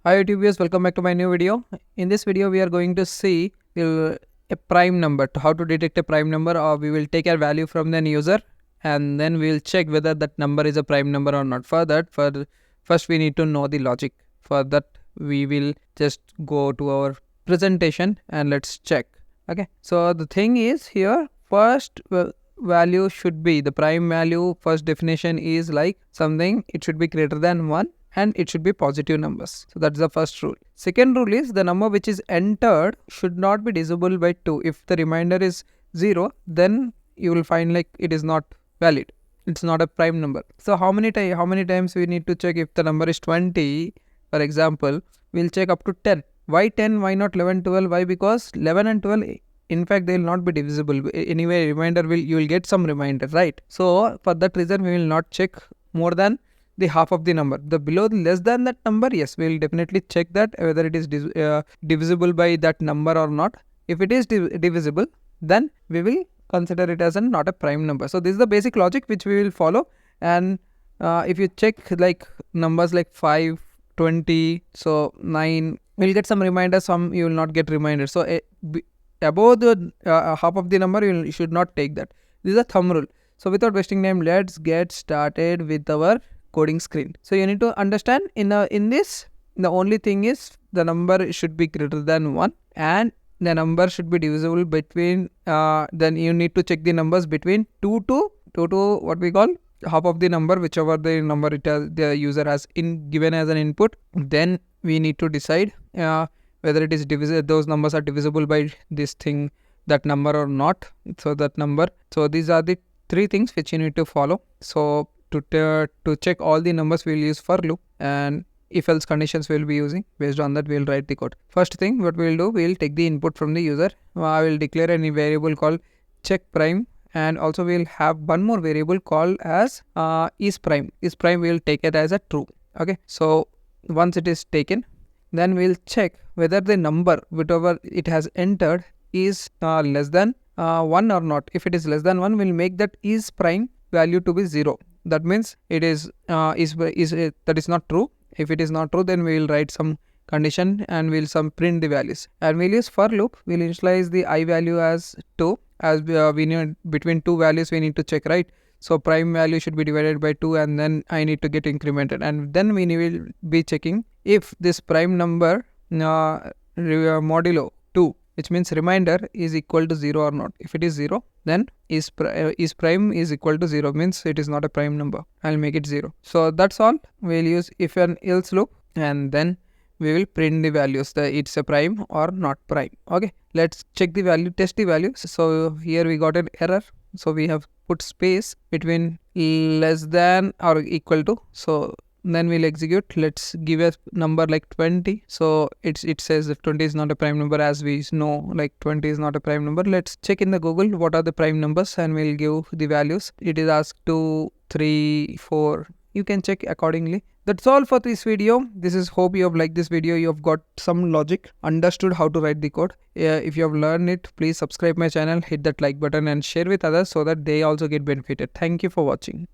Hi YouTubers, welcome back to my new video. In this video we are going to see a prime number, how to detect a prime number, or we will take a value from the user and then we will check whether that number is a prime number or not. First we need to know the logic. For that we will just go to our presentation and let's check. Okay, so the thing is here, first value should be the prime value. First definition is like something, it should be greater than 1 and it should be positive numbers. So that's the first rule. Second rule is the number which is entered should not be divisible by 2. If the remainder is 0, then you will find like it is not valid. It's not a prime number. So how many times we need to check? If the number is 20, for example, we'll check up to 10. Why 10? Why not 11, 12? Why? Because 11 and 12, in fact, they will not be divisible. Anyway, you will get some remainder, right? So for that reason, we will not check more than the half of the number. The less than that number, yes, we will definitely check that whether it is divisible by that number or not. If it is divisible, then we will consider it as not a prime number. So this is the basic logic which we will follow. And if you check like numbers like 5, 20, so 9, we'll get some reminders, some you will not get reminders. So above the half of the number, you should not take that. This is a thumb rule. So without wasting time, let's get started with our coding screen. So you need to understand in this, the only thing is the number should be greater than 1 and the number should be divisible between then you need to check the numbers between 2 to what we call half of the number, whichever the number the user has given as an input. Then we need to decide whether it is those numbers are divisible by this thing, that number or not. So that number. So these are the 3 things which you need to follow. So to check all the numbers, we will use for loop, and if else conditions we will be using. Based on that, we will write the code. First thing what we will do, we will take the input from the user. I will declare any variable called check prime, and also we will have one more variable called as is prime. Is prime, we will take it as a true. Okay, so once it is taken, then we will check whether the number whatever it has entered is less than 1 or not. If it is less than 1, we will make that is prime value to be 0. That means it is that is not true. If it is not true, then we will write some condition and we will print the values. And we'll use for loop. We'll initialize the I value as 2, as we need between 2 values we need to check, right? So prime value should be divided by 2 and then I need to get incremented, and then we will be checking if this prime number modulo 2, which means remainder, is equal to 0 or not. If it is 0, then is prime is equal to 0, means it is not a prime number. I'll make it 0. So that's all. We'll use if and else loop, and then we will print the values, that it's a prime or not prime. Okay, let's check the value, test the value. So here we got an error. So we have put space between less than or equal to. So then we'll execute. Let's give a number like 20. So it says that 20 is not a prime number, as we know like 20 is not a prime number. Let's check in the Google what are the prime numbers and we'll give the values. It is asked 2, 3, 4. You can check accordingly. That's all for this video. Hope you have liked this video. You have got some logic, understood how to write the code. If you have learned it, please subscribe my channel, hit that like button and share with others so that they also get benefited. Thank you for watching.